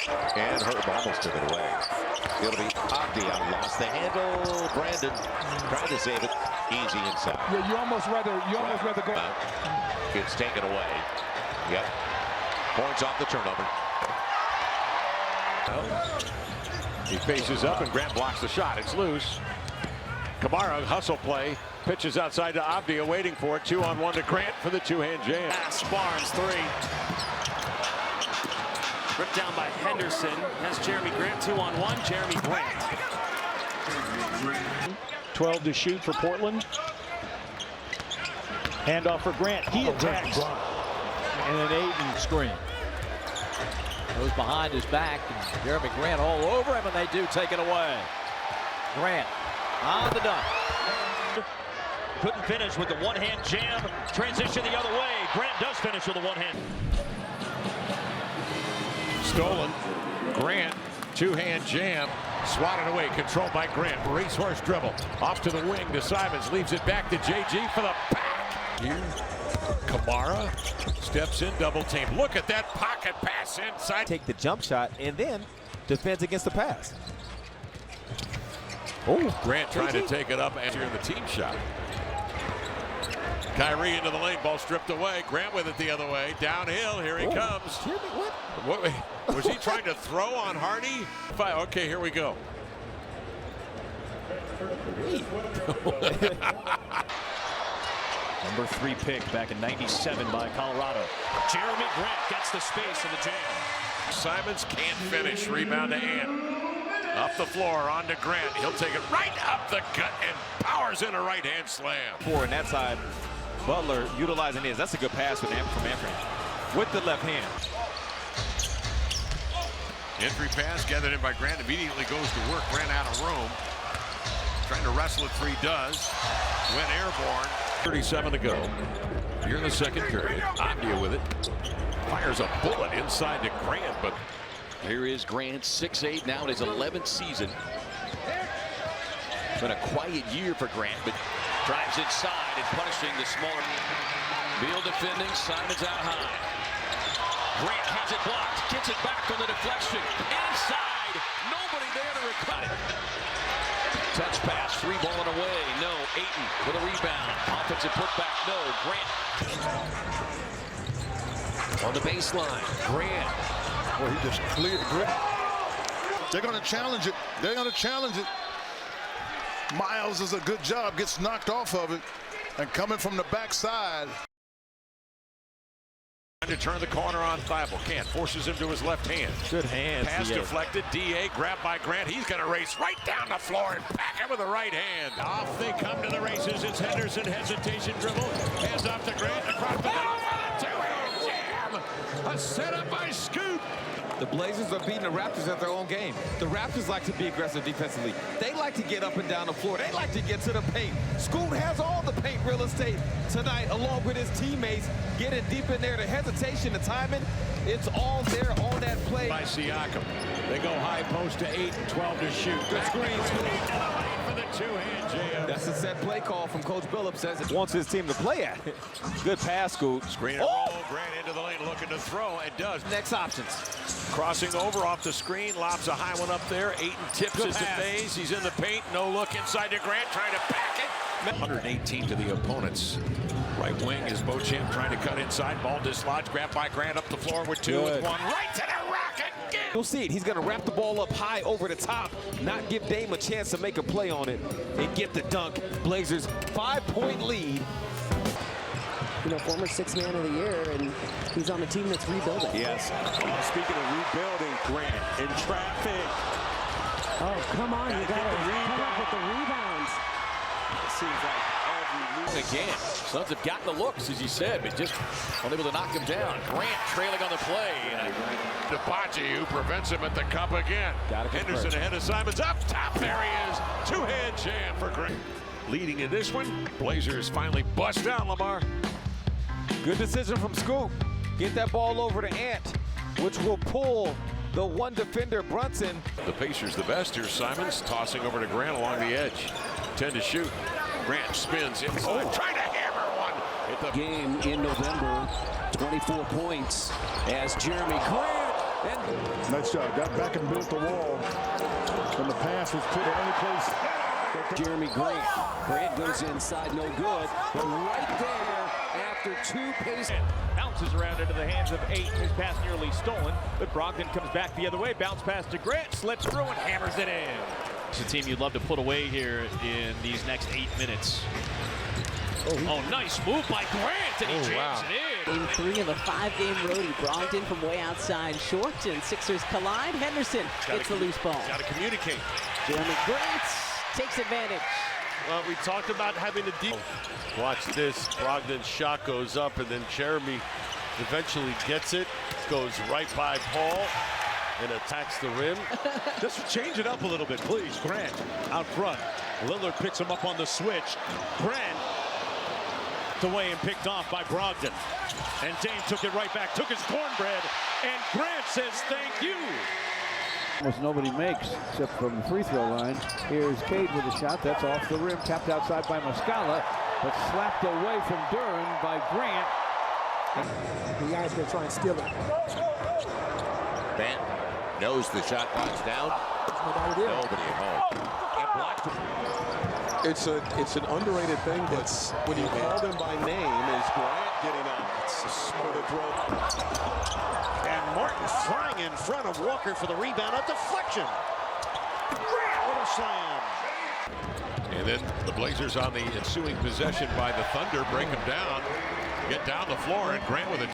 And Herb almost took it away. It'll be Abdia. Lost the handle. Brandon trying to save it. Easy inside. Yeah, you almost rather go. It's taken away. Yep. Points off the turnover. He faces up and Grant blocks the shot. It's loose. Kamara, hustle play. Pitches outside to Abdia, waiting for it. 2-on-1 to Grant for the two-hand jam. Pass, Barnes, 3. Ripped down by Henderson. Has Jerami Grant, 2-on-1. Jerami Grant. 12 to shoot for Portland. Handoff for Grant. He attacks. And an Ayton screen. Goes behind his back. Jerami Grant all over him, and they do take it away. Grant on the dunk. Couldn't finish with the one-hand jam. Transition the other way. Grant does finish with a one-hand. Stolen. Grant, two-hand jam. Swatted away, controlled by Grant. Racehorse dribble. Off to the wing to Simons. Leaves it back to JG for the back. Here, Kamara steps in, double team. Look at that pocket pass inside. Take the jump shot and then defense against the pass. Oh, Grant trying to take it up and here in the team shot. Kyrie into the lane, ball stripped away. Grant with it the other way. Downhill, here he comes. What? Was he trying to throw on Hardy? Okay, here we go. Number 3 pick back in '97 by Colorado. Jerami Grant gets the space in the jam. Simons can't finish. Rebound to Ant. Up the floor, on to Grant. He'll take it right up the gut and powers in a right-hand slam. On that side, Butler utilizing his. That's a good pass from Anthony with the left hand. Entry pass gathered in by Grant. Immediately goes to work. Ran out of room. Trying to wrestle it 3, does. Went airborne. 37 to go. Here in the second period. Abdia with it. Fires a bullet inside to Grant, but here is Grant, 6'8", now in his 11th season. Been a quiet year for Grant, but drives inside and punishing the smaller. Beal defending, Simons out high. Grant has it blocked, gets it back on the deflection. Inside, nobody there to recover it. Touch pass, 3 balling away. No, Ayton with a rebound. Offensive putback, no. Grant on the baseline. Grant. Well, he just cleared the grip. They're going to challenge it. They're going to challenge it. Miles does a good job, gets knocked off of it, and coming from the backside. Trying to turn the corner on Thibault. Can't. Forces him to his left hand. Good hands. Pass deflected. DA grabbed by Grant. He's going to race right down the floor and back him with the right hand. Off they come to the races. It's Henderson. Hesitation dribble. Hands off to Grant. Across the middle for the two-hand jam. A setup by Scoot. The Blazers are beating the Raptors at their own game. The Raptors like to be aggressive defensively. They like to get up and down the floor. They like to get to the paint. Scoot has all the paint real estate tonight, along with his teammates. Getting deep in there, the hesitation, the timing, it's all there on that play. By Siakam. They go high post to 8 and 12 to shoot. Good screen. For the two-hand jam. That's a set play call from Coach Billups. Says it wants his team to play at. Good pass, Scoot. Screen and roll. Grant into the lane looking to throw and does. Next options. Crossing over off the screen, lobs a high one up there. Ayton tips it to Faze. He's in the paint. No look inside to Grant, trying to back it. 118 to the opponents. Right wing is Beauchamp trying to cut inside. Ball dislodged. Grabbed by Grant up the floor with 2 with 1. Right to the rack again. You'll see it. He's going to wrap the ball up high over the top, not give Dame a chance to make a play on it, and get the dunk. Blazers 5-point lead. You know, former 6th man of the year, and he's on a team that's rebuilding. Yes. Speaking of rebuilding, Grant in traffic. Oh, come on. You got to come up with the rebounds. It seems like every move again. Suns have gotten the looks, as you said, but just unable to knock him down. Grant trailing on the play. Depachi, who prevents him at the cup again. Henderson ahead of Simons. Up top, there he is. Two-hand jam for Grant. Leading in this one, Blazers finally bust down Lamar. Good decision from Scoop. Get that ball over to Ant, which will pull the one defender, Brunson. The Pacers the best. Here's Simons tossing over to Grant along the edge. 10 to shoot. Grant spins inside, trying to hammer one. Game in November, 24 points as Jerami Grant Nice job. Got back and built the wall. And the pass was put in any place. Jerami Grant. Grant goes inside, no good. But right there, after 2 paces. Bounces around into the hands of Ayton. His pass nearly stolen, but Brogdon comes back the other way. Bounce pass to Grant, slips through and hammers it in. It's a team you'd love to put away here in these next 8 minutes. Oh, nice move by Grant, and he jams it in. Game 3 of a 5-game roadie. Brogdon from way outside short, and Sixers collide. Henderson gets the loose ball. Got to communicate. Jerami Grant takes advantage. Well, we talked about having a deep. Watch this. Brogdon's shot goes up, and then Jerami eventually gets it. Goes right by Paul and attacks the rim. Just change it up a little bit, please. Grant out front. Lillard picks him up on the switch. Grant away and picked off by Brogdon. And Dame took it right back, took his cornbread, and Grant says thank you. Almost nobody makes except from the free throw line. Here's Cade with a shot. That's off the rim, tapped outside by Muscala, but slapped away from Duran by Grant. The guy's going to try and steal it. Grant knows the shot clock's down. Nobody at home. And blocked it. It's an underrated thing, but when you call them by name, is Grant getting up for the throw. And Martin flying in front of Walker for the rebound. A deflection. Grant with a slam. And then the Blazers on the ensuing possession by the Thunder break them down, get down the floor, and Grant with a